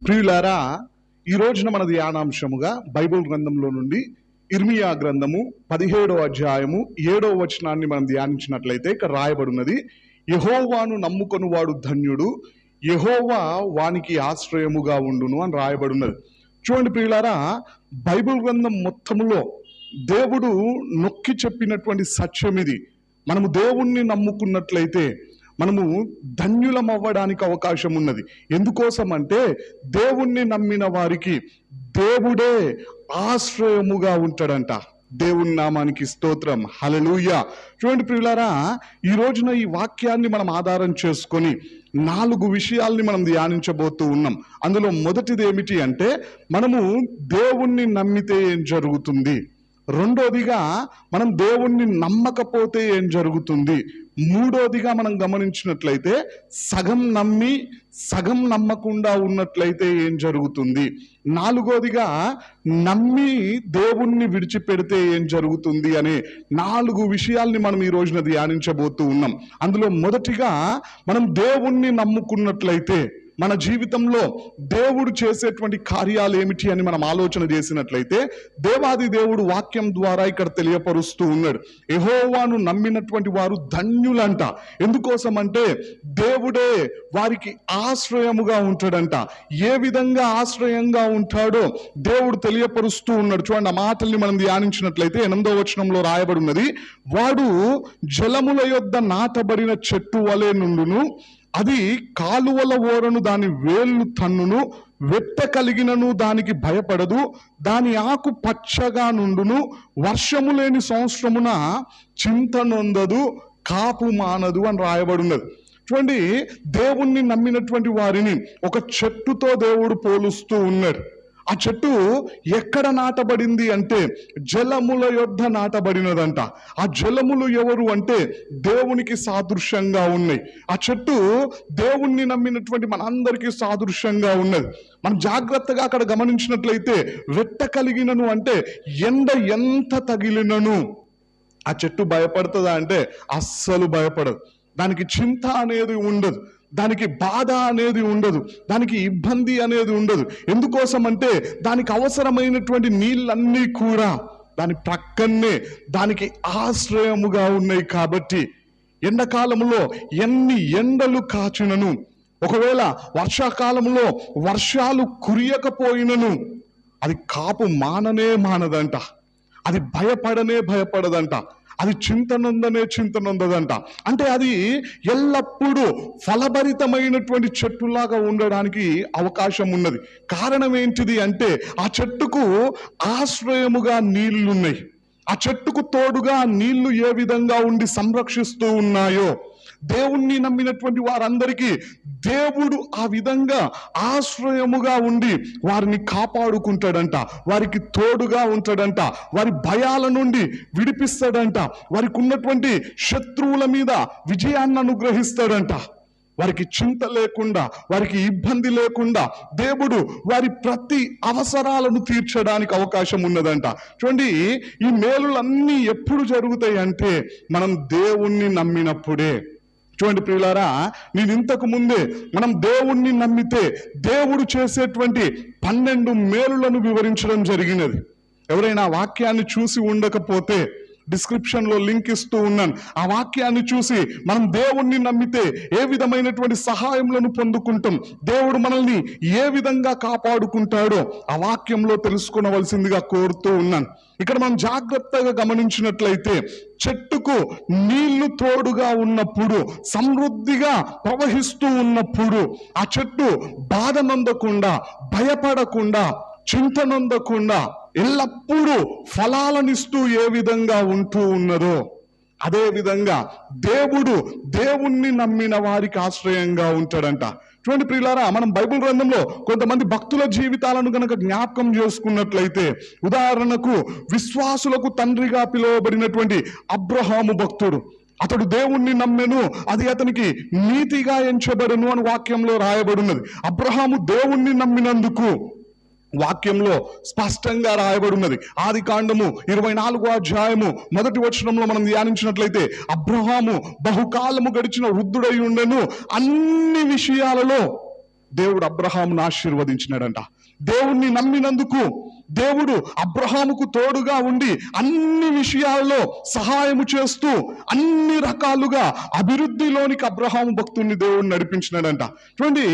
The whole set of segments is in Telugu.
ప్రియులారా, ఈ రోజున మన ధ్యానాంశముగా బైబిల్ గ్రంథంలో నుండి ఇర్మియా గ్రంథము 17వ అధ్యాయము 7వ వచనాన్ని మనం ధ్యానించినట్లయితే ఇక్కడ రాయబడినది, యెహోవాను నమ్ముకొనువాడు ధన్యుడు, యెహోవా వానికి ఆశ్రయముగా ఉండును అని రాయబడినది. చూడండి ప్రియులారా, బైబిల్ గ్రంథం మొత్తములో దేవుడు నొక్కి చెప్పినటువంటి సత్యం ఇది. మనము దేవుణ్ణి నమ్ముకున్నట్లయితే మనము ధన్యులం అవ్వడానికి అవకాశం ఉన్నది. ఎందుకోసం అంటే దేవుణ్ణి నమ్మిన వారికి దేవుడే ఆశ్రయముగా ఉంటాడంట. దేవుని నామానికి స్తోత్రం, హల్లెలూయా. చూడండి ప్రియులారా, ఈ రోజున ఈ వాక్యాన్ని మనం ఆధారం చేసుకొని 4 విషయాల్ని మనం ధ్యానించబోతూ ఉన్నాం. అందులో మొదటిది ఏమిటి అంటే, మనము దేవుణ్ణి నమ్మితే ఏం జరుగుతుంది, రెండోదిగా మనం దేవుణ్ణి నమ్మకపోతే ఏం జరుగుతుంది, మూడోదిగా మనం గమనించినట్లయితే సగం నమ్మి సగం నమ్మకుండా ఉన్నట్లయితే ఏం జరుగుతుంది, నాలుగోదిగా నమ్మి దేవుణ్ణి విడిచిపెడితే ఏం జరుగుతుంది అనే 4 విషయాల్ని మనం ఈ రోజున ధ్యానించబోతూ ఉన్నాం. అందులో మొదటిగా, మనం దేవుణ్ణి నమ్ముకున్నట్లయితే మన జీవితంలో దేవుడు చేసేటువంటి కార్యాలు ఏమిటి అని మనం ఆలోచన చేసినట్లయితే, దేవాది దేవుడు వాక్యం ద్వారా ఇక్కడ తెలియపరుస్తూ ఉన్నాడు. యెహోవాను నమ్మినటువంటి వారు ధన్యులంట. ఎందుకోసం అంటే దేవుడే వారికి ఆశ్రయముగా ఉంటాడంట. ఏ విధంగా ఆశ్రయంగా ఉంటాడో దేవుడు తెలియపరుస్తూ ఉన్నాడు. చూడండి, ఆ మాటల్ని మనం ధ్యానించినట్లయితే 8వ వచనంలో రాయబడి ఉన్నది, వాడు జలముల యొద్ద నాటబడిన చెట్టు వలె నుండును, అది కాలువల ఓరను దాని వేళ్ళు తన్నును, వెట్ట కలిగినను దానికి భయపడదు, దాని ఆకు పచ్చగా నుండును, వర్షము లేని సంవత్సరమున చింత నొందదు, కాపు మానదు అని రాయబడినది. చూడండి, దేవుణ్ణి నమ్మినటువంటి వారిని ఒక చెట్టుతో దేవుడు పోలుస్తూ ఉన్నాడు. ఆ చెట్టు ఎక్కడ నాటబడింది అంటే జలముల యొద్ద నాటబడినదంట. ఆ జలములు ఎవరు అంటే దేవునికి సాదృశ్యంగా ఉన్నాయి. ఆ చెట్టు దేవుణ్ణి నమ్మినటువంటి మనందరికీ సాదృశ్యంగా ఉన్నది. మనం జాగ్రత్తగా అక్కడ గమనించినట్లయితే, వెట్ట కలిగినను అంటే ఎండ ఎంత తగిలినను ఆ చెట్టు భయపడుతుందా అంటే అస్సలు భయపడదు. దానికి చింత అనేది ఉండదు, దానికి బాధ అనేది ఉండదు, దానికి ఇబ్బంది అనేది ఉండదు. ఎందుకోసం అంటే దానికి అవసరమైనటువంటి నీళ్ళన్నీ కూడా దాని ప్రక్కనే దానికి ఆశ్రయముగా ఉన్నాయి. కాబట్టి ఎండాకాలంలో ఎన్ని ఎండలు కాచినను, ఒకవేళ వర్షాకాలంలో వర్షాలు కురియకపోయినను అది కాపు మాననే మానదంట, అది భయపడదంట, అది చింతనొందదంట. అంటే అది ఎల్లప్పుడూ ఫలభరితమైనటువంటి చెట్టులాగా ఉండడానికి అవకాశం ఉన్నది. కారణం ఏంటిది అంటే ఆ చెట్టుకు ఆశ్రయముగా నీళ్లున్నాయి. ఆ చెట్టుకు తోడుగా నీళ్లు ఏ విధంగా ఉండి సంరక్షిస్తూ ఉన్నాయో, దేవుణ్ణి నమ్మినటువంటి వారందరికీ దేవుడు ఆ విధంగా ఆశ్రయముగా ఉండి వారిని కాపాడుకుంటాడంట, వారికి తోడుగా ఉంటాడంట, వారి భయాల నుండి విడిపిస్తాడంట, వారికి ఉన్నటువంటి శత్రువుల మీద విజయాన్ని అనుగ్రహిస్తాడంట. వారికి చింత లేకుండా, వారికి ఇబ్బంది లేకుండా దేవుడు వారి ప్రతి అవసరాలను తీర్చడానికి అవకాశం ఉన్నదంట. చూడండి, ఈ మేలులన్నీ ఎప్పుడు జరుగుతాయి అంటే మనం దేవుణ్ణి నమ్మినప్పుడే. చూడండి ప్రియులారా, నేను ఇంతకు ముందే మనం దేవుణ్ణి నమ్మితే దేవుడు చేసేటువంటి 12 మేలులను వివరించడం జరిగినది. ఎవరైనా వాక్యాన్ని చూసి ఉండకపోతే డిస్క్రిప్షన్ లో లింక్ ఇస్తూ ఉన్నాను. ఆ వాక్యాన్ని చూసి మనం దేవుణ్ణి నమ్మితే ఏ విధమైనటువంటి సహాయములను పొందుకుంటాం, దేవుడు మనల్ని ఏ విధంగా కాపాడుకుంటాడో ఆ వాక్యంలో తెలుసుకోవలసిందిగా కోరుతూ ఉన్నాను. ఇక్కడ మనం జాగ్రత్తగా గమనించినట్లయితే, చెట్టుకు నీళ్లు తోడుగా ఉన్నప్పుడు, సమృద్ధిగా ప్రవహిస్తూ ఉన్నప్పుడు ఆ చెట్టు బాధ నొందకుండా, భయపడకుండా, చింత నొందకుండా ఎల్లప్పుడూ ఫలాలనిస్తూ ఏ విధంగా ఉంటూ ఉన్నదో, అదే విధంగా దేవుడు దేవుణ్ణి నమ్మిన వారికి ఆశ్రయంగా ఉంటాడంట. చూడండి ప్రియులారా, మనం బైబిల్ గ్రంథంలో కొంతమంది భక్తుల జీవితాలను గనక జ్ఞాపకం చేసుకున్నట్లయితే, ఉదాహరణకు విశ్వాసులకు తండ్రిగా పిలువబడినటువంటి అబ్రహాము భక్తుడు, అతడు దేవుణ్ణి నమ్మెను, అది అతనికి నీతిగా ఎంచబడును అని వాక్యంలో రాయబడినది. అబ్రహాము దేవుణ్ణి నమ్మినందుకు వాక్యంలో స్పష్టంగా రాయబడి ఉన్నది. ఆదికాండము 24వ అధ్యాయము 1వ వచనంలో మనం ధ్యానించినట్లయితే, అబ్రహాము బహుకాలము గడిచిన వృద్ధుడై ఉండెను, అన్ని విషయాలలో దేవుడు అబ్రహామును ఆశీర్వదించినాడంట. దేవుణ్ణి నమ్మినందుకు దేవుడు అబ్రహాముకు తోడుగా ఉండి అన్ని విషయాల్లో సహాయము చేస్తూ అన్ని రకాలుగా అభివృద్ధిలోనికి అబ్రహాము భక్తుడిని దేవుడు నడిపించినాడంట. చూడండి,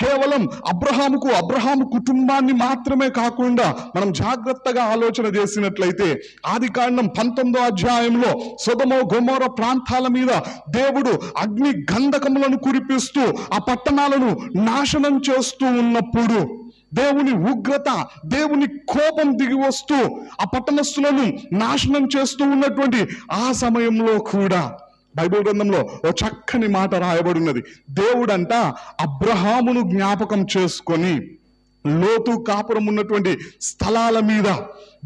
కేవలం అబ్రహాము కుటుంబాన్ని మాత్రమే కాకుండా మనం జాగ్రత్తగా ఆలోచన చేసినట్లయితే ఆదికాండం 19వ అధ్యాయంలో సొదొమ గొమొర్రా ప్రాంతాల మీద దేవుడు అగ్ని గంధకములను కురిపిస్తూ ఆ పట్టణాలను నాశనం చేస్తూ ఉన్నప్పుడు దేవుని ఉగ్రత, దేవుని కోపం దిగి వస్తూ ఆ పట్టణస్థులను నాశనం చేస్తూ ఉన్నటువంటి ఆ సమయంలో కూడా బైబిల్ గ్రంథంలో ఓ చక్కని మాట రాయబడి ఉన్నది. దేవుడంట అబ్రహామును జ్ఞాపకం చేసుకొని లోతు కాపురం ఉన్నటువంటి స్థలాల మీద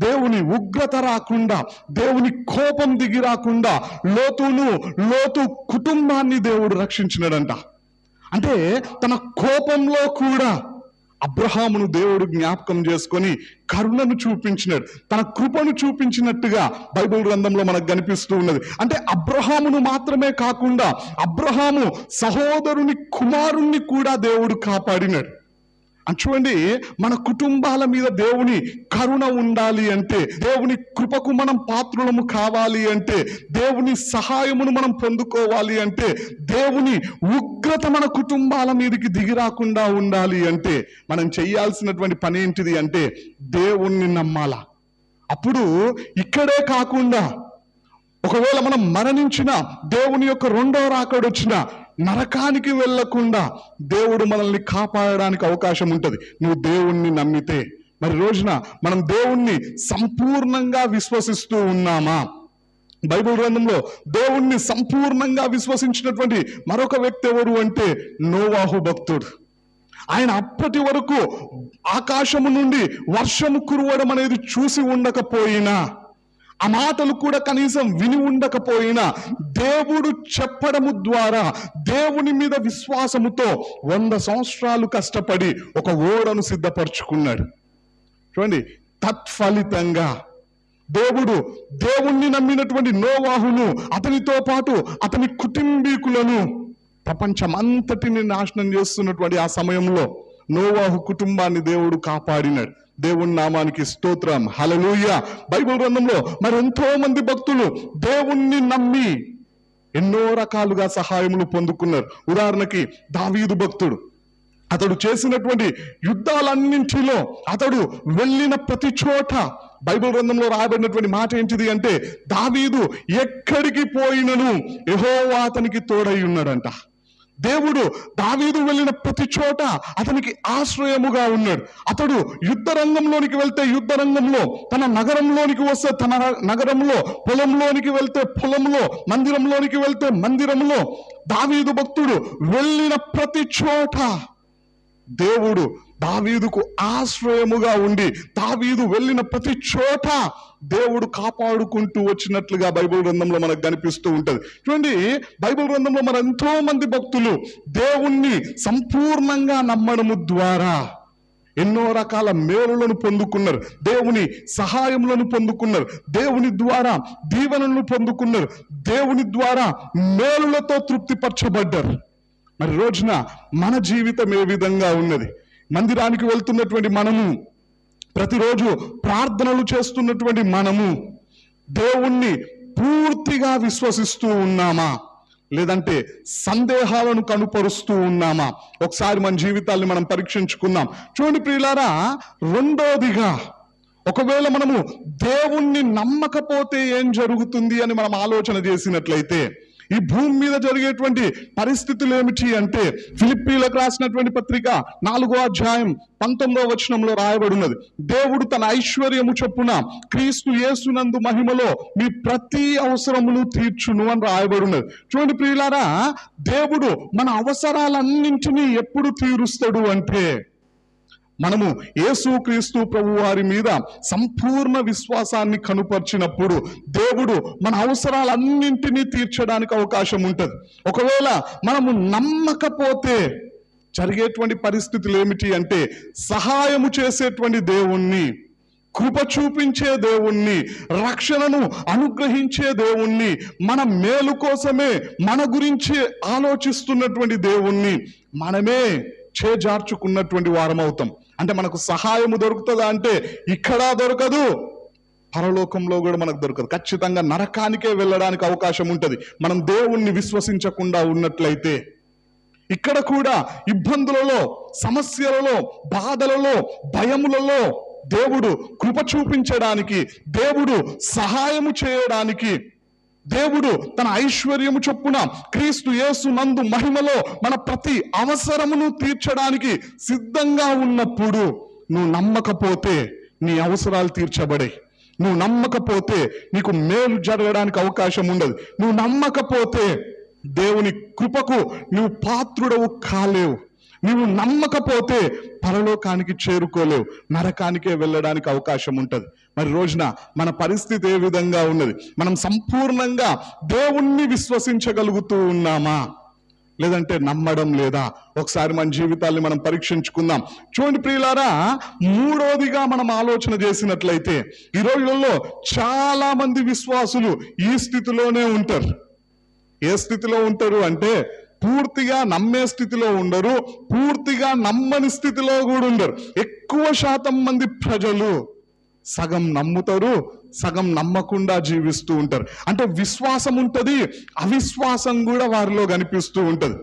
దేవుని ఉగ్రత రాకుండా, దేవుని కోపం దిగి రాకుండా లోతు కుటుంబాన్ని దేవుడు రక్షించినాడంట. అంటే తన కోపంలో కూడా అబ్రహామును దేవుడు జ్ఞాపకం చేసుకొని కరుణను చూపించినాడు, తన కృపను చూపించినట్టుగా బైబిల్ గ్రంథంలో మనకు కనిపిస్తూ ఉన్నది. అంటే అబ్రహామును మాత్రమే కాకుండా అబ్రహాము సహోదరుని కుమారుణ్ణి కూడా దేవుడు కాపాడినాడు. చూడండి, మన కుటుంబాల మీద దేవుని కరుణ ఉండాలి అంటే, దేవుని కృపకు మనం పాత్రులము కావాలి అంటే, దేవుని సహాయమును మనం పొందుకోవాలి అంటే, దేవుని ఉగ్రత మన కుటుంబాల మీదకి దిగి రాకుండా ఉండాలి అంటే మనం చేయాల్సినటువంటి పని ఏంటిది అంటే దేవుణ్ణి నమ్మాలా. అప్పుడు ఇక్కడే కాకుండా ఒకవేళ మనం మరణించిన దేవుని యొక్క రెండో రాకడొచ్చిన నరకానికి వెళ్లకుండా దేవుడు మనల్ని కాపాడడానికి అవకాశం ఉంటుంది, నువ్వు దేవుణ్ణి నమ్మితే. మరి రోజున మనం దేవుణ్ణి సంపూర్ణంగా విశ్వసిస్తూ ఉన్నామా? బైబిల్ గ్రంథంలో దేవుణ్ణి సంపూర్ణంగా విశ్వసించినటువంటి మరొక వ్యక్తి ఎవరు అంటే నోవాహు భక్తుడు. ఆయన అప్పటి వరకు ఆకాశము నుండి వర్షము కురవడం అనేది చూసి ఉండకపోయినా, ఆ మాటలు కూడా కనీసం విని ఉండకపోయినా, దేవుడు చెప్పడము ద్వారా దేవుని మీద విశ్వాసముతో 100 సంవత్సరాలు కష్టపడి ఒక ఓడను సిద్ధపరచుకున్నాడు. చూడండి, తత్ఫలితంగా దేవుణ్ణి నమ్మినటువంటి నోవాహును, అతనితో పాటు అతని కుటుంబీకులను ప్రపంచమంతటిని నాశనం చేస్తున్నటువంటి ఆ సమయంలో నోవాహు కుటుంబాన్ని దేవుడు కాపాడినాడు. దేవుని నామానికి స్తోత్రం, హల్లెలూయా. బైబిల్ గ్రంథంలో మరి ఎంతో మంది భక్తులు దేవుణ్ణి నమ్మి ఎన్నో రకాలుగా సహాయములు పొందుకున్నారు. ఉదాహరణకి దావీదు భక్తుడు, అతడు చేసినటువంటి యుద్ధాలన్నింటిలో, అతడు వెళ్ళిన ప్రతి చోట బైబిల్ గ్రంథంలో రాయబడినటువంటి మాట ఏంటిది అంటే, దావీదు ఎక్కడికి పోయినను యెహోవా అతనికి తోడై ఉన్నాడంట. దేవుడు దావీదు వెళ్ళిన ప్రతి చోట అతనికి ఆశ్రయముగా ఉన్నాడు. అతడు యుద్ధ రంగంలోనికి వెళ్తే యుద్ధ రంగంలో, తన నగరంలోనికి వస్తే తన నగరంలో, పొలంలోనికి వెళ్తే పొలంలో, మందిరంలోనికి వెళ్తే మందిరంలో, దావీదు భక్తుడు వెళ్ళిన ప్రతి చోట దేవుడు దావీదుకు ఆశ్రయముగా ఉండి, దావీదు వెళ్ళిన ప్రతి చోట దేవుడు కాపాడుకుంటూ వచ్చినట్లుగా బైబిల్ గ్రంథంలో మనకు కనిపిస్తూ ఉంటది. చూడండి, బైబిల్ గ్రంథంలో మన ఎంతో మంది భక్తులు దేవుణ్ణి సంపూర్ణంగా నమ్మడము ద్వారా ఎన్నో రకాల మేలులను పొందుకున్నారు, దేవుని సహాయములను పొందుకున్నారు, దేవుని ద్వారా దీవెనలను పొందుకున్నారు, దేవుని ద్వారా మేలులతో తృప్తిపరచబడ్డారు. మరి రోజున మన జీవితం ఏ విధంగా ఉన్నది? మందిరానికి వెళ్తున్నటువంటి మనము, ప్రతిరోజు ప్రార్థనలు చేస్తున్నటువంటి మనము దేవుణ్ణి పూర్తిగా విశ్వసిస్తూ ఉన్నామా, లేదంటే సందేహాలను కనుపరుస్తూ ఉన్నామా? ఒకసారి మన జీవితాల్ని మనం పరీక్షించుకుందాం. చూడండి ప్రియులారా, రెండోదిగా ఒకవేళ మనము దేవుణ్ణి నమ్మకపోతే ఏం జరుగుతుంది అని మనం ఆలోచన చేసినట్లయితే, ఈ భూమి మీద జరిగేటువంటి పరిస్థితులు ఏమిటి అంటే, ఫిలిప్పీలకు రాసినటువంటి పత్రిక 4వ అధ్యాయం 19వ వచనంలో రాయబడి ఉన్నది, దేవుడు తన ఐశ్వర్యము చొప్పున క్రీస్తు యేసునందు మహిమలో మీ ప్రతి అవసరమును తీర్చును అని రాయబడి ఉన్నది. చూడండి ప్రియులారా, దేవుడు మన అవసరాలన్నింటినీ ఎప్పుడు తీరుస్తాడు అంటే, మనము యేసుక్రీస్తు ప్రభు వారి మీద సంపూర్ణ విశ్వాసాన్ని కనుపరిచినప్పుడు దేవుడు మన అవసరాలన్నింటినీ తీర్చడానికి అవకాశం ఉంటుంది. ఒకవేళ మనము నమ్మకపోతే జరిగేటువంటి పరిస్థితులు ఏమిటి అంటే, సహాయము చేసేటువంటి దేవుణ్ణి, కృప చూపించే దేవుణ్ణి, రక్షణను అనుగ్రహించే దేవుణ్ణి, మన మేలు కోసమే మన గురించి ఆలోచిస్తున్నటువంటి దేవుణ్ణి మనమే చేజార్చుకున్నటువంటి వారం అవుతాం. అంటే మనకు సహాయము దొరుకుతుందా అంటే ఇక్కడ దొరకదు, పరలోకంలో కూడా మనకు దొరకదు. ఖచ్చితంగా నరకానికే వెళ్ళడానికి అవకాశం ఉంటుంది మనం దేవుణ్ణి విశ్వసించకుండా ఉన్నట్లయితే. ఇక్కడ కూడా ఇబ్బందులలో, సమస్యలలో, బాధలలో, భయములలో దేవుడు కృప చూపించడానికి, దేవుడు సహాయము చేయడానికి, దేవుడు తన ఐశ్వర్యము చొప్పున క్రీస్తు యేసు నందు మహిమలో మన ప్రతి అవసరమును తీర్చడానికి సిద్ధంగా ఉన్నప్పుడు నువ్వు నమ్మకపోతే నీ అవసరాలు తీర్చబడే. నువ్వు నమ్మకపోతే నీకు మేలు జరగడానికి అవకాశం ఉండదు. నువ్వు నమ్మకపోతే దేవుని కృపకు నువ్వు పాత్రుడవు కాలేవు. నువ్వు నమ్మకపోతే పరలోకానికి చేరుకోలేవు, నరకానికే వెళ్ళడానికి అవకాశం ఉంటుంది. మరి రోజున మన పరిస్థితి ఏ విధంగా ఉన్నది? మనం సంపూర్ణంగా దేవుణ్ణి విశ్వసించగలుగుతూ ఉన్నామా, లేదంటే నమ్మడం లేదా? ఒకసారి మన జీవితాన్ని మనం పరీక్షించుకుందాం. చూడండి ప్రియులారా, మూడోదిగా మనం ఆలోచన చేసినట్లయితే ఈ రోజులలో చాలా మంది విశ్వాసులు ఈ స్థితిలోనే ఉంటారు. ఏ స్థితిలో ఉంటారు అంటే పూర్తిగా నమ్మే స్థితిలో ఉండరు, పూర్తిగా నమ్మని స్థితిలో కూడా ఉండరు. ఎక్కువ శాతం మంది ప్రజలు సగం నమ్ముతారు, సగం నమ్మకుండా జీవిస్తూ ఉంటారు. అంటే విశ్వాసం ఉంటది, అవిశ్వాసం కూడా వారిలో కనిపిస్తూ ఉంటది.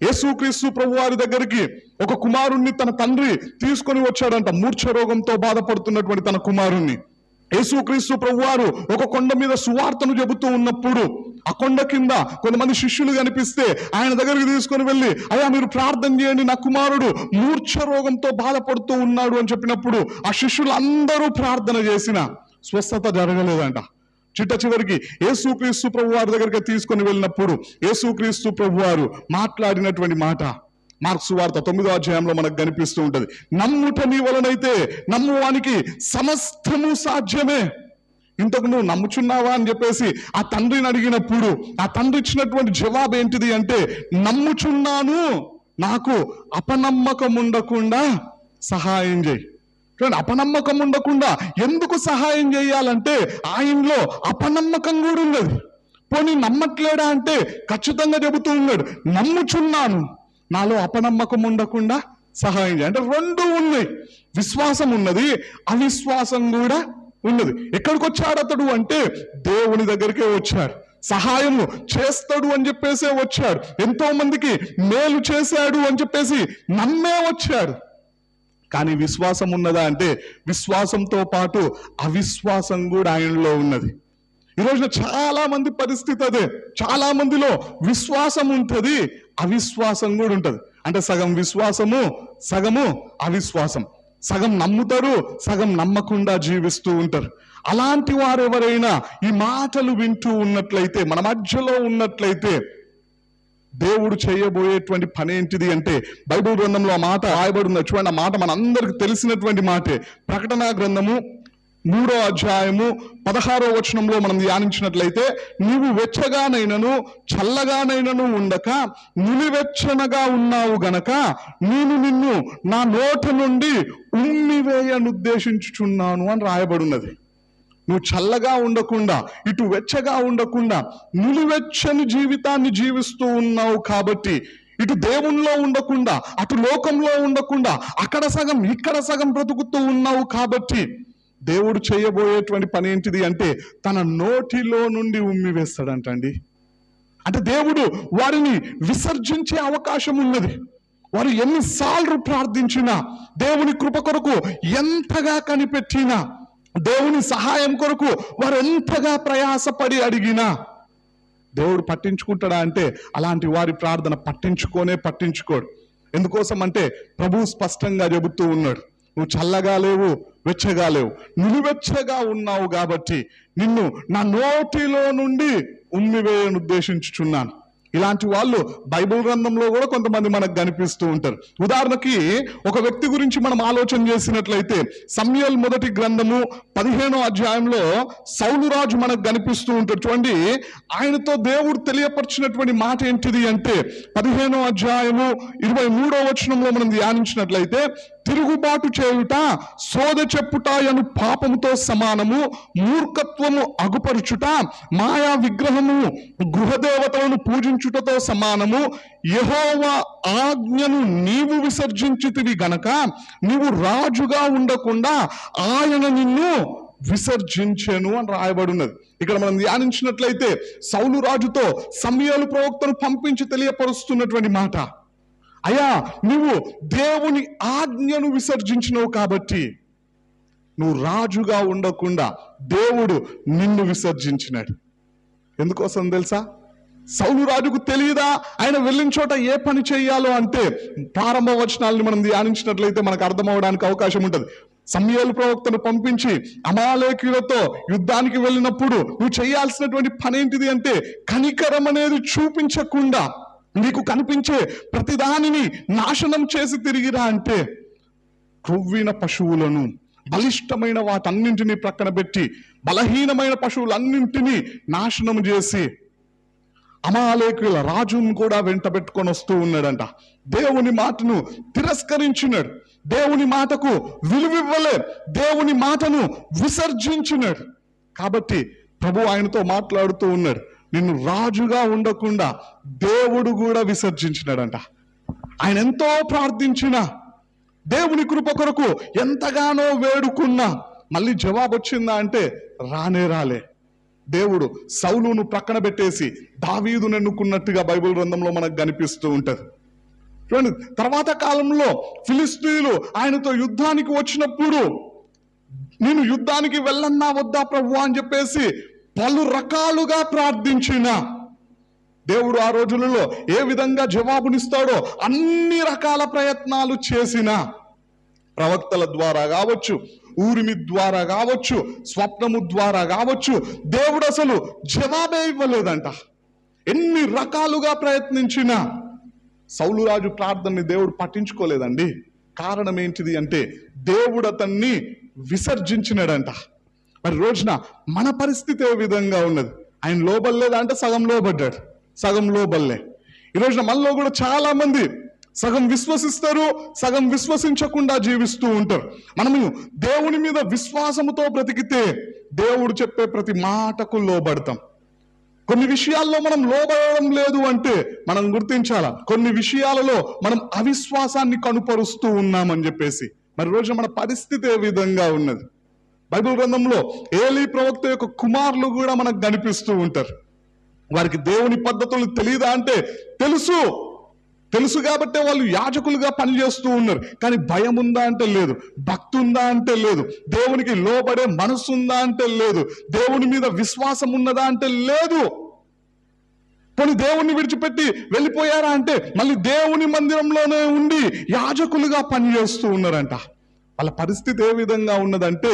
యేసుక్రీస్తు ప్రభు వారి దగ్గరికి ఒక కుమారుణ్ణి తన తండ్రి తీసుకొని వచ్చాడంట. మూర్ఛ రోగంతో బాధపడుతున్నటువంటి తన కుమారుణ్ణి యేసుక్రీస్తు ప్రభువారు ఒక కొండ మీద సువార్తను చెబుతూ ఉన్నప్పుడు ఆ కొండ కింద కొంతమంది శిష్యులు కనిపిస్తే ఆయన దగ్గరికి తీసుకొని వెళ్ళి, అయ్యా మీరు ప్రార్థన చేయండి, నా కుమారుడు మూర్ఛ రోగంతో బాధపడుతూ ఉన్నాడు అని చెప్పినప్పుడు ఆ శిష్యులు అందరూ ప్రార్థన చేసిన స్వస్థత జరగలేదంట. చిట్ట చివరికి యేసుక్రీస్తు ప్రభువారి దగ్గరికి తీసుకొని వెళ్ళినప్పుడు యేసుక్రీస్తు ప్రభువారు మాట్లాడినటువంటి మాట మార్కు సువార్త 9వ అధ్యాయంలో మనకు కనిపిస్తూ ఉంటది. నమ్ముట నీ వలనైతే నమ్మువానికి సమస్తము సాధ్యమే. ఇంతకు నువ్వు నమ్ముచున్నావా అని చెప్పేసి ఆ తండ్రిని అడిగినప్పుడు ఆ తండ్రి ఇచ్చినటువంటి జవాబు ఏంటిది అంటే, నమ్ముచున్నాను, నాకు అపనమ్మకం ఉండకుండా సహాయం చేయి. చూడండి, అపనమ్మకం ఉండకుండా ఎందుకు సహాయం చేయాలంటే ఆయనలో అపనమ్మకం కూడా ఉన్నది. పోనీ నమ్మట్లేడా అంటే ఖచ్చితంగా చెబుతూ ఉన్నాడు, నమ్ముచున్నాను, నాలో అపనమ్మకం ఉండకుండా సహాయం చేయాలి. అంటే రెండు ఉన్నాయి, విశ్వాసం ఉన్నది, అవిశ్వాసం కూడా ఉన్నది. ఎక్కడికి వచ్చాడు అతడు అంటే దేవుని దగ్గరికే వచ్చాడు. సహాయము చేస్తాడు అని చెప్పేసే వచ్చాడు. ఎంతో మందికి మేలు చేశాడు అని చెప్పేసి నమ్మే వచ్చాడు. కానీ విశ్వాసం ఉన్నదా అంటే విశ్వాసంతో పాటు అవిశ్వాసం కూడా ఆయనలో ఉన్నది. ఈ రోజున చాలా మంది పరిస్థితి అదే. చాలా మందిలో విశ్వాసం ఉంటుంది, అవిశ్వాసం కూడా ఉంటది. అంటే సగం విశ్వాసము, సగము అవిశ్వాసం. సగం నమ్ముతారు, సగం నమ్మకుండా జీవిస్తూ ఉంటారు. అలాంటి వారు ఎవరైనా ఈ మాటలు వింటూ ఉన్నట్లయితే, మన మధ్యలో ఉన్నట్లయితే, దేవుడు చేయబోయేటువంటి పని ఏంటిది అంటే బైబిల్ గ్రంథంలో ఆ మాట రాయబడి చూడండి. ఆ మాట మనందరికి తెలిసినటువంటి మాటే. ప్రకటన గ్రంథము 3వ అధ్యాయము 16వ వచనంలో మనం ధ్యానించినట్లయితే, నీవు వెచ్చగానైనను చల్లగానైనను ఉండక నిలివెచ్చనగా ఉన్నావు గనక నేను నిన్ను నా నోట నుండి ఉమ్మివేయనుద్దేశించుచున్నాను అని రాయబడినది. నువ్వు చల్లగా ఉండకుండా, ఇటు వెచ్చగా ఉండకుండా నిలువెచ్చని జీవితాన్ని జీవిస్తూ ఉన్నావు కాబట్టి, ఇటు దేవుణ్ణిలో ఉండకుండా అటు లోకంలో ఉండకుండా అక్కడ సగం ఇక్కడ సగం బ్రతుకుతూ ఉన్నావు కాబట్టి దేవుడు చేయబోయేటువంటి పని ఏంటిది అంటే తన నోటిలో నుండి ఉమ్మి వేస్తాడంటండి. అంటే దేవుడు వారిని విసర్జించే అవకాశం ఉన్నది. వారు ఎన్నిసార్లు ప్రార్థించినా, దేవుని కృప కొరకు ఎంతగా కనిపెట్టినా, దేవుని సహాయం కొరకు వారు ఎంతగా ప్రయాసపడి అడిగినా దేవుడు పట్టించుకుంటాడా అంటే అలాంటి వారి ప్రార్థన పట్టించుకోడు. ఎందుకోసం అంటే ప్రభువు స్పష్టంగా చెబుతూ ఉన్నాడు, నువ్వు చల్లగా లేవు, వెచ్చగా లేవు, నిలువెచ్చగా ఉన్నావు కాబట్టి నిన్ను నా నోటిలో నుండి ఉమ్మివేయను ఉద్దేశించుచున్నాను. ఇలాంటి వాళ్ళు బైబిల్ గ్రంథంలో కూడా కొంతమంది మనకు కనిపిస్తూ ఉంటారు. ఉదాహరణకి ఒక వ్యక్తి గురించి మనం ఆలోచన చేసినట్లయితే సమూయేలు మొదటి గ్రంథము 15వ అధ్యాయంలో సౌలు రాజు మనకు కనిపిస్తూ ఉంటాడు. చూడండి, ఆయనతో దేవుడు తెలియపరిచినటువంటి మాట ఏంటిది అంటే 15వ అధ్యాయము 23వ వచనంలో మనం ధ్యానించినట్లయితే, తిరుగుబాటు చేయుట సోద చెప్పుటయను పాపముతో సమానము, మూర్ఖత్వము అగుపరుచుట మాయా విగ్రహము గృహదేవతలను పూజించుటతో సమానము. యెహోవా ఆజ్ఞను నీవు విసర్జించితివి గనక నీవు రాజుగా ఉండకుండా ఆయన నిన్ను విసర్జించెను అని రాయబడినది. ఇక్కడ మనం ధ్యానించినట్లయితే సౌలు రాజుతో సమూయేలు ప్రవక్తను పంపించి తెలియపరుస్తున్నటువంటి మాట, అయ్యా నువ్వు దేవుని ఆజ్ఞను విసర్జించినవు కాబట్టి నువ్వు రాజుగా ఉండకుండా దేవుడు నిన్ను విసర్జించినాడు. ఎందుకోసం తెలుసా? సౌలు రాజుకు తెలియదా ఆయన వెళ్ళిన చోట ఏ పని చేయాలో అంటే? ప్రారంభ వచనాలను మనం ధ్యానించినట్లయితే మనకు అర్థమవడానికి అవకాశం ఉంటుంది. సమూయేలు ప్రవక్తను పంపించి అమాలేకీయులతో యుద్ధానికి వెళ్ళినప్పుడు నువ్వు చేయాల్సినటువంటి పని ఏంటిది అంటే, కనికరం అనేది చూపించకుండా నీకు కనిపించే ప్రతిదానిని నాశనం చేసి తిరిగిరా అంటే, క్రొవ్విన పశువులను బలిష్టమైన వాటన్నింటినీ ప్రక్కన పెట్టి బలహీనమైన పశువులన్నింటినీ నాశనం చేసి అమాలేకుల రాజును కూడా వెంట పెట్టుకొని వస్తూ ఉన్నాడంట. దేవుని మాటను తిరస్కరించినాడు, దేవుని మాటకు విలువివ్వలే, దేవుని మాటను విసర్జించినాడు. కాబట్టి ప్రభు ఆయనతో మాట్లాడుతూ ఉన్నాడు, నిన్ను రాజుగా ఉండకుండా దేవుడు కూడా విసర్జించినాడంట. ఆయన ఎంతో ప్రార్థించినా, దేవుని కృప కొరకు ఎంతగానో వేడుకున్నా మళ్ళీ జవాబు వచ్చిందా అంటే రానే రాలే. దేవుడు సౌలును ప్రక్కన పెట్టేసి దావీదును ఎన్నుకున్నట్టుగా బైబిల్ గ్రంథంలో మనకు కనిపిస్తూ ఉంటది. చూడండి, తర్వాత కాలంలో ఫిలిష్తీయులు ఆయనతో యుద్ధానికి వచ్చినప్పుడు నేను యుద్ధానికి వెళ్ళన్నా వద్దా ప్రభు అని చెప్పేసి పలు రకాలుగా ప్రార్థించిన దేవుడు ఆ రోజులలో ఏ విధంగా జవాబునిస్తాడో అన్ని రకాల ప్రయత్నాలు చేసిన, ప్రవక్తల ద్వారా కావచ్చు, ఊరిమి ద్వారా కావచ్చు, స్వప్నము ద్వారా కావచ్చు, దేవుడు అసలు జవాబే ఇవ్వలేదంట. ఎన్ని రకాలుగా ప్రయత్నించినా సౌలు రాజు ప్రార్థనని దేవుడు పట్టించుకోలేదండి. కారణం ఏంటిది అంటే దేవుడు అతన్ని విసర్జించినాడంట. మరి రోజున మన పరిస్థితి ఏ విధంగా ఉన్నది? ఆయన లోబడలేదా అంటే సగం లోబడ్డాడు, సగం లోబడలే. ఈ రోజున మనలో కూడా చాలా మంది సగం విశ్వసిస్తారు, సగం విశ్వసించకుండా జీవిస్తూ ఉంటారు. మనము దేవుని మీద విశ్వాసముతో బ్రతికితే దేవుడు చెప్పే ప్రతి మాటకు లోబడతాం. కొన్ని విషయాల్లో మనం లోబడడం లేదు అంటే మనం గుర్తించాలా, కొన్ని విషయాలలో మనం అవిశ్వాసాన్ని కనుపరుస్తూ ఉన్నామని చెప్పేసి. మరి రోజు మన పరిస్థితి ఏ విధంగా ఉన్నది? బైబిల్ గ్రంథంలో ఏలీ ప్రవక్త యొక్క కుమారులు కూడా మనకు కనిపిస్తూ ఉంటారు. వారికి దేవుని పద్ధతులు తెలియదా అంటే తెలుసు కాబట్టే వాళ్ళు యాజకులుగా పనిచేస్తూ ఉన్నారు. కానీ భయం ఉందా అంటే లేదు, భక్తి ఉందా అంటే లేదు, దేవునికి లోబడే మనసు ఉందా అంటే లేదు, దేవుని మీద విశ్వాసం ఉన్నదా అంటే లేదు. కొన్ని దేవుణ్ణి విడిచిపెట్టి వెళ్ళిపోయారా అంటే మళ్ళీ దేవుని మందిరంలోనే ఉండి యాజకులుగా పనిచేస్తూ ఉన్నారంట. వాళ్ళ పరిస్థితి ఏ విధంగా ఉన్నదంటే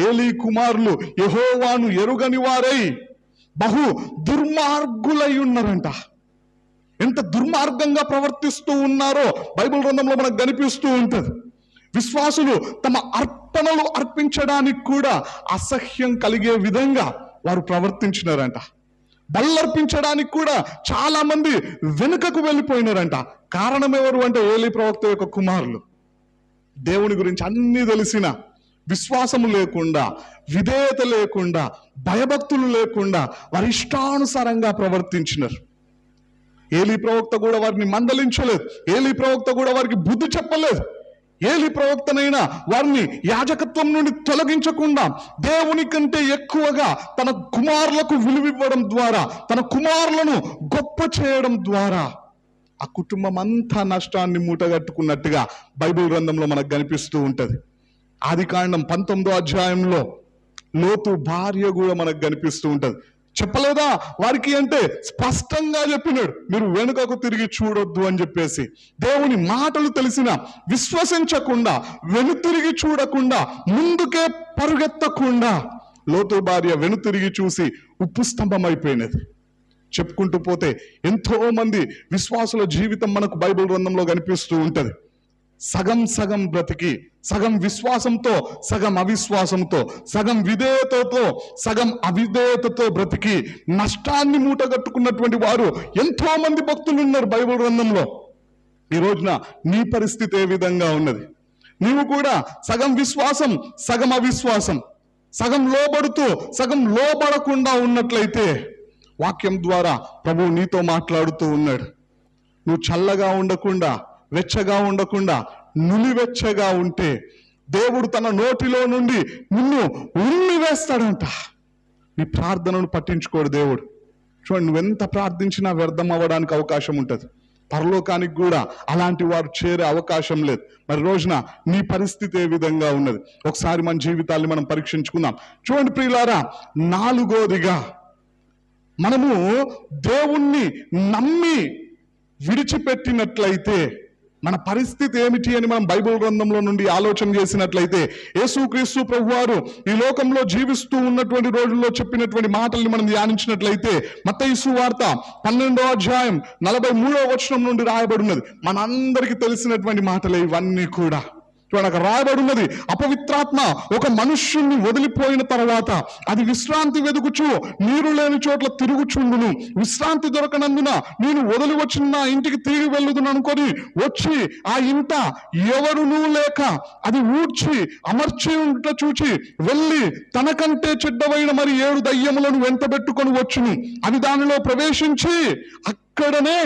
ఏలీ కుమారులు యెహోవాను ఎరుగని వారై బహు దుర్మార్గులై ఉన్నారంట. ఎంత దుర్మార్గంగా ప్రవర్తిస్తూ ఉన్నారో బైబిల్ గ్రంథంలో మనకు కనిపిస్తూ ఉంటది. విశ్వాసులు తమ అర్పణలు అర్పించడానికి కూడా అసహ్యం కలిగే విధంగా వారు ప్రవర్తించినారంట. బల్లర్పించడానికి కూడా చాలా మంది వెనుకకు వెళ్ళిపోయినారంట. కారణం ఎవరు అంటే ఏలీ ప్రవక్త యొక్క కుమారులు. దేవుని గురించి అన్నీ తెలిసిన, విశ్వాసము లేకుండా, విధేయత లేకుండా, భయభక్తులు లేకుండా వారి ఇష్టానుసారంగా ప్రవర్తించినారు. ఏలీ ప్రవక్త కూడా వారిని మందలించలేదు, ఏలీ ప్రవక్త కూడా వారికి బుద్ధి చెప్పలేదు. ఏలీ ప్రవక్తనైనా వారిని యాజకత్వం నుండి తొలగించకుండా దేవుని కంటే ఎక్కువగా తన కుమారులకు విలువివ్వడం ద్వారా, తన కుమారులను గొప్ప చేయడం ద్వారా ఆ కుటుంబం అంతా నష్టాన్ని మూటగట్టుకున్నట్టుగా బైబిల్ గ్రంథంలో మనకు కనిపిస్తూ ఉంటది. ఆదికాండం 19వ అధ్యాయంలో లోతు భార్య కూడా మనకు కనిపిస్తూ ఉంటది. చెప్పలేదా వారికి అంటే స్పష్టంగా చెప్పినాడు, మీరు వెనుకకు తిరిగి చూడొద్దు అని చెప్పేసి. దేవుని మాటలు తెలిసిన విశ్వసించకుండా, వెనుతిరిగి చూడకుండా, ముందుకే పరుగెత్తకుండా లోతు భార్య వెనుతిరిగి చూసి ఉప్పు స్తంభం అయిపోయినది. చెప్పుకుంటూ పోతే ఎంతో మంది విశ్వాసుల జీవితం మనకు బైబిల్ గ్రంథంలో కనిపిస్తూ ఉంటది. సగం బ్రతికి, సగం విశ్వాసంతో, సగం అవిశ్వాసంతో, సగం విధేయతతో, సగం అవిధేయతతో బ్రతికి నష్టాన్ని మూటగట్టుకున్నటువంటి వారు ఎంతో మంది భక్తులు ఉన్నారు బైబిల్ గ్రంథంలో. ఈ రోజున నీ పరిస్థితి ఏ విధంగా ఉన్నది? నీవు కూడా సగం విశ్వాసం సగం అవిశ్వాసం, సగం లోబడుతూ సగం లోబడకుండా ఉన్నట్లయితే వాక్యం ద్వారా ప్రభువు నీతో మాట్లాడుతూ ఉన్నాడు. నువ్వు చల్లగా ఉండకుండా, వెచ్చగా ఉండకుండా, నులివెచ్చగా ఉంటే దేవుడు తన నోటిలో నుండి నిన్ను ఉమ్మి వేస్తాడంట. నీ ప్రార్థనను పట్టించుకోడు దేవుడు. చూడండి, నువ్వెంత ప్రార్థించినా వ్యర్థం అవ్వడానికి అవకాశం ఉంటుంది. పరలోకానికి కూడా అలాంటి వారు చేరే అవకాశం లేదు. మరి రోజున నీ పరిస్థితి ఏ విధంగా ఉన్నది? ఒకసారి మన జీవితాన్ని మనం పరీక్షించుకుందాం. చూడండి ప్రియులారా, నాలుగోదిగా మనము దేవుణ్ణి నమ్మి విడిచిపెట్టినట్లయితే మన పరిస్థితి ఏమిటి అని మనం బైబిల్ గ్రంథంలో నుండి ఆలోచన చేసినట్లయితే, యేసుక్రీస్తు ప్రభువారు ఈ లోకంలో జీవిస్తూ ఉన్నటువంటి రోజుల్లో చెప్పినటువంటి మాటల్ని మనం ధ్యానించినట్లయితే, మత్తయి సువార్త 12వ అధ్యాయం 43వ వచనం నుండి రాయబడినది. మనందరికీ తెలిసినటువంటి మాటలే ఇవన్నీ కూడా. చూడండి, అక్కడ రాయబడినది, అపవిత్రాత్మ ఒక మనుష్యుణ్ణి వదిలిపోయిన తర్వాత అది విశ్రాంతి వెదుకుచు నీరు లేని చోట్ల తిరుగుచుండును. విశ్రాంతి దొరకనందున నేను వదిలి వచ్చిన ఇంటికి తిరిగి వెళ్ళుదును అనుకొని వచ్చి ఆ ఇంట ఎవరునూ లేక అది ఊడ్చి అమర్చి ఉంట చూచి వెళ్ళి తనకంటే చెడ్డవైన మరి 7 దయ్యములను వెంటబెట్టుకొని వచ్చును. అవి దానిలో ప్రవేశించి అక్కడనే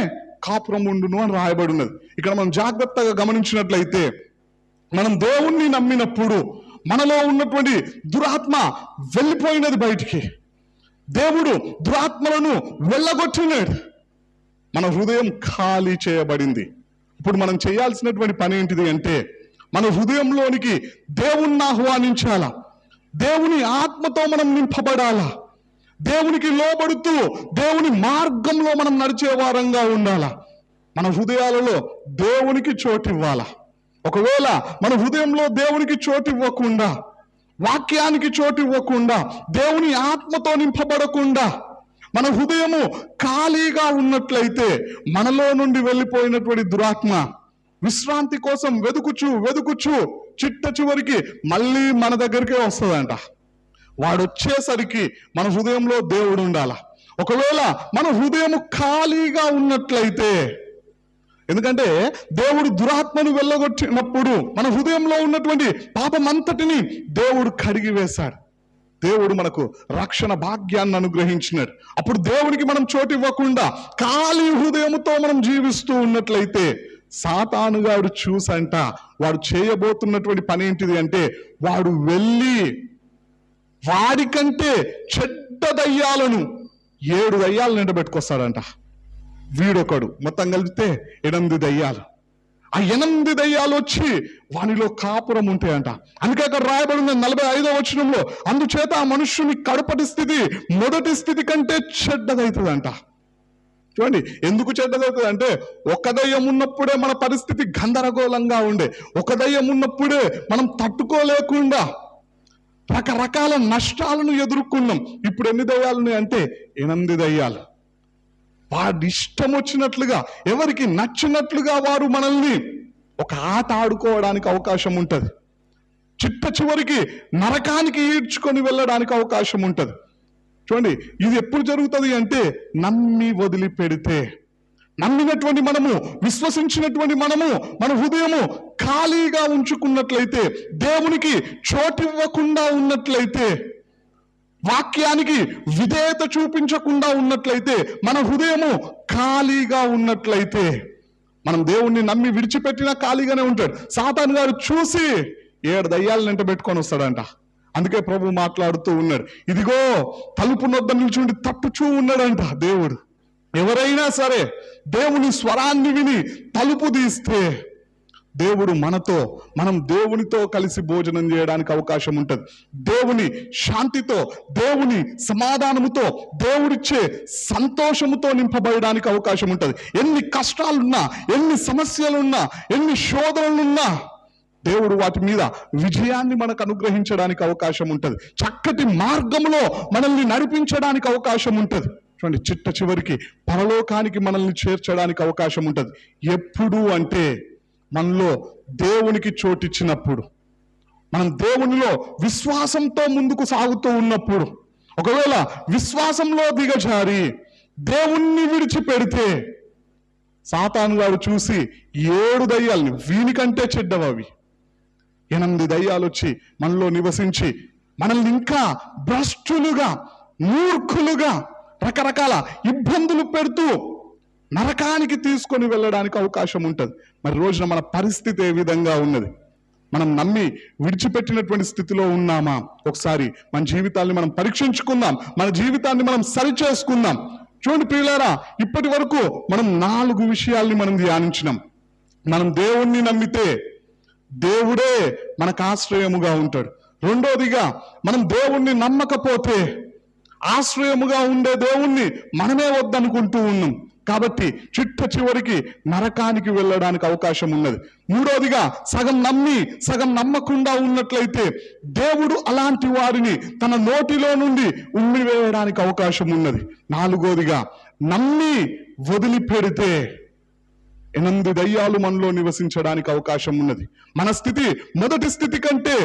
కాపురం ఉండును అని రాయబడినది. ఇక్కడ మనం జాగ్రత్తగా గమనించినట్లయితే, మనం దేవుణ్ణి నమ్మినప్పుడు మనలో ఉన్నటువంటి దురాత్మ వెళ్ళిపోయినది బయటికి. దేవుడు దురాత్మలను వెళ్ళగొట్టినాడు. మన హృదయం ఖాళీ చేయబడింది. ఇప్పుడు మనం చేయాల్సినటువంటి పని ఏంటిది అంటే, మన హృదయంలోనికి దేవుణ్ణి ఆహ్వానించాలా, దేవుని ఆత్మతో మనం నింపబడాలా, దేవునికి లోబడుతూ దేవుని మార్గంలో మనం నడిచే వారంగా ఉండాలా. మన హృదయాలలో దేవునికి చోటు ఇవ్వాలా. ఒకవేళ మన హృదయంలో దేవునికి చోటు ఇవ్వకుండా, వాక్యానికి చోటు ఇవ్వకుండా, దేవుని ఆత్మతో నింపబడకుండా మన హృదయము ఖాళీగా ఉన్నట్లయితే మనలో నుండి వెళ్ళిపోయినటువంటి దురాత్మ విశ్రాంతి కోసం వెదుకుచు చిట్ట చివరికి మళ్ళీ మన దగ్గరికే వస్తుందంట. వాడు వచ్చేసరికి మన హృదయంలో దేవుడు ఉండాల. ఒకవేళ మన హృదయము ఖాళీగా ఉన్నట్లయితే, ఎందుకంటే దేవుడు దురాత్మను వెళ్ళగొట్టినప్పుడు మన హృదయంలో ఉన్నటువంటి పాపమంతటిని దేవుడు కడిగి వేశాడు. దేవుడు మనకు రక్షణ భాగ్యాన్ని అనుగ్రహించినాడు. అప్పుడు దేవునికి మనం చోటు ఇవ్వకుండా ఖాళీ హృదయముతో మనం జీవిస్తూ ఉన్నట్లయితే సాతానుగాడు చూసంట వాడు చేయబోతున్నటువంటి పని ఏంటిది అంటే, వాడు వెళ్ళి వాడికంటే చెడ్డ దయ్యాలను 7 దయ్యాలను ఎండబెట్టుకొస్తాడంట. వీడొకడు, మొత్తం కలిపితే 8 దయ్యాలు. ఆ 8 దయ్యాలు వచ్చి వానిలో కాపురం ఉంటాయంట. అందుకే అక్కడ రాయబడింది 45వ వచనంలో, అందుచేత ఆ మనుష్యుని కడపటి స్థితి మొదటి స్థితి కంటే చెడ్డదవుతుందంట. చూడండి, ఎందుకు చెడ్డదవుతుంది అంటే, ఒక దయ్యం ఉన్నప్పుడే మన పరిస్థితి గందరగోళంగా ఉండే, ఒక దయ్యం ఉన్నప్పుడే మనం తట్టుకోలేకుండా రకరకాల నష్టాలను ఎదుర్కొన్నాం. ఇప్పుడు ఎన్ని దయ్యాలు ఉన్నాయి అంటే 8 దయ్యాలు. వాడి ఇష్టం వచ్చినట్లుగా, ఎవరికి నచ్చినట్లుగా వారు మనల్ని ఒక ఆట ఆడుకోవడానికి అవకాశం ఉంటుంది. చిట్ట చివరికి నరకానికి ఈడ్చుకొని వెళ్ళడానికి అవకాశం ఉంటుంది. చూడండి, ఇది ఎప్పుడు జరుగుతుంది అంటే, నమ్మి వదిలిపెడితే, నమ్మినటువంటి మనము, విశ్వసించినటువంటి మనము మన హృదయము ఖాళీగా ఉంచుకున్నట్లయితే, దేవునికి చోటివ్వకుండా ఉన్నట్లయితే, వాక్యానికి విధేయత చూపించకుండా ఉన్నట్లయితే, మన హృదయము ఖాళీగా ఉన్నట్లయితే, మనం దేవుణ్ణి నమ్మి విడిచిపెట్టినా ఖాళీగానే ఉంటాడు. సాతాను గారు చూసి 7 దయ్యాలను వెంట పెట్టుకొని వస్తాడంట. అందుకే ప్రభు మాట్లాడుతూ ఉన్నాడు, ఇదిగో తలుపు నొద్ద నిల్చుండి తట్టుచూ ఉన్నాడంట దేవుడు. ఎవరైనా సరే దేవుని స్వరాన్ని విని తలుపు తీస్తే దేవుడు మనం దేవునితో కలిసి భోజనం చేయడానికి అవకాశం ఉంటుంది. దేవుని శాంతితో, దేవుని సమాధానముతో, దేవుడిచ్చే సంతోషముతో నింపబడడానికి అవకాశం ఉంటుంది. ఎన్ని కష్టాలున్నా, ఎన్ని సమస్యలున్నా, ఎన్ని శోధనలున్నా దేవుడు వాటి మీద విజయాన్ని మనకు అనుగ్రహించడానికి అవకాశం ఉంటుంది. చక్కటి మార్గంలో మనల్ని నడిపించడానికి అవకాశం ఉంటుంది. చూడండి, చిట్ట చివరికి పరలోకానికి మనల్ని చేర్చడానికి అవకాశం ఉంటుంది. ఎప్పుడు అంటే, మనలో దేవునికి చోటిచ్చినప్పుడు, మనం దేవునిలో విశ్వాసంతో ముందుకు సాగుతూ ఉన్నప్పుడు. ఒకవేళ విశ్వాసంలో దిగజారి దేవుణ్ణి విడిచిపెడితే సాతాను గారు చూసి 7 దయ్యాలని, వీనికంటే చెడ్డవి, 8 దయ్యాలు వచ్చి మనలో నివసించి మనల్ని ఇంకా భ్రష్టులుగా, మూర్ఖులుగా, రకరకాల ఇబ్బందులు పెడుతూ నరకానికి తీసుకొని వెళ్ళడానికి అవకాశం ఉంటుంది. మరి రోజున మన పరిస్థితి ఏ విధంగా ఉన్నది? మనం నమ్మి విడిచిపెట్టినటువంటి స్థితిలో ఉన్నామా? ఒకసారి మన జీవితాన్ని మనం పరీక్షించుకుందాం, మన జీవితాన్ని మనం సరిచేసుకుందాం. చూడండి ప్రియులారా, ఇప్పటి వరకు మనం 4 విషయాల్ని మనం ధ్యానించినాం. మనం దేవుణ్ణి నమ్మితే దేవుడే మనకు ఆశ్రయముగా ఉంటాడు. రెండోదిగా, మనం దేవుణ్ణి నమ్మకపోతే ఆశ్రయముగా ఉండే దేవుణ్ణి మనమే వద్దనుకుంటూ ఉన్నాం. కాబట్టి చిట్ట చివరికి నరకానికి వెళ్ళడానికి అవకాశం ఉన్నది. మూడోదిగా, సగం నమ్మి సగం నమ్మకుండా ఉన్నట్లయితే దేవుడు అలాంటి వారిని తన నోటిలో నుండి ఉమ్మివేయడానికి అవకాశం ఉన్నది. నాలుగోదిగా, నమ్మి వదిలిపెడితే 8 దయ్యాలు మనలో నివసించడానికి అవకాశం ఉన్నది. మన స్థితి మొదటి స్థితి కంటే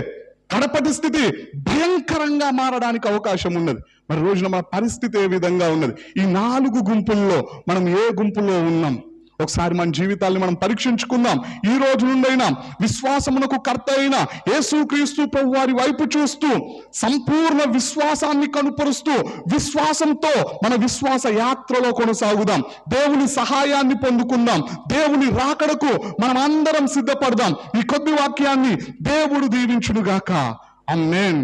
కడపటి స్థితి భయంకరంగా మారడానికి అవకాశం ఉన్నది. మరి రోజున మన పరిస్థితి ఏ విధంగా ఉన్నది? ఈ 4 గుంపుల్లో మనం ఏ గుంపులో ఉన్నాం? ఒకసారి మన జీవితాన్ని మనం పరీక్షించుకుందాం. ఈ రోజు నుండైనా విశ్వాసమునకు కర్త అయిన యేసుక్రీస్తు ప్రభువారి వైపు చూస్తూ సంపూర్ణ విశ్వాసాన్ని కనుపరుస్తూ విశ్వాసంతో మన విశ్వాస యాత్రలో కొనసాగుదాం. దేవుని సహాయాన్ని పొందుకుందాం. దేవుని రాకడకు మనం అందరం సిద్ధపడదాం. ఈ కొద్ది వాక్యాన్ని దేవుడు దీవించునుగాక. ఆమేన్.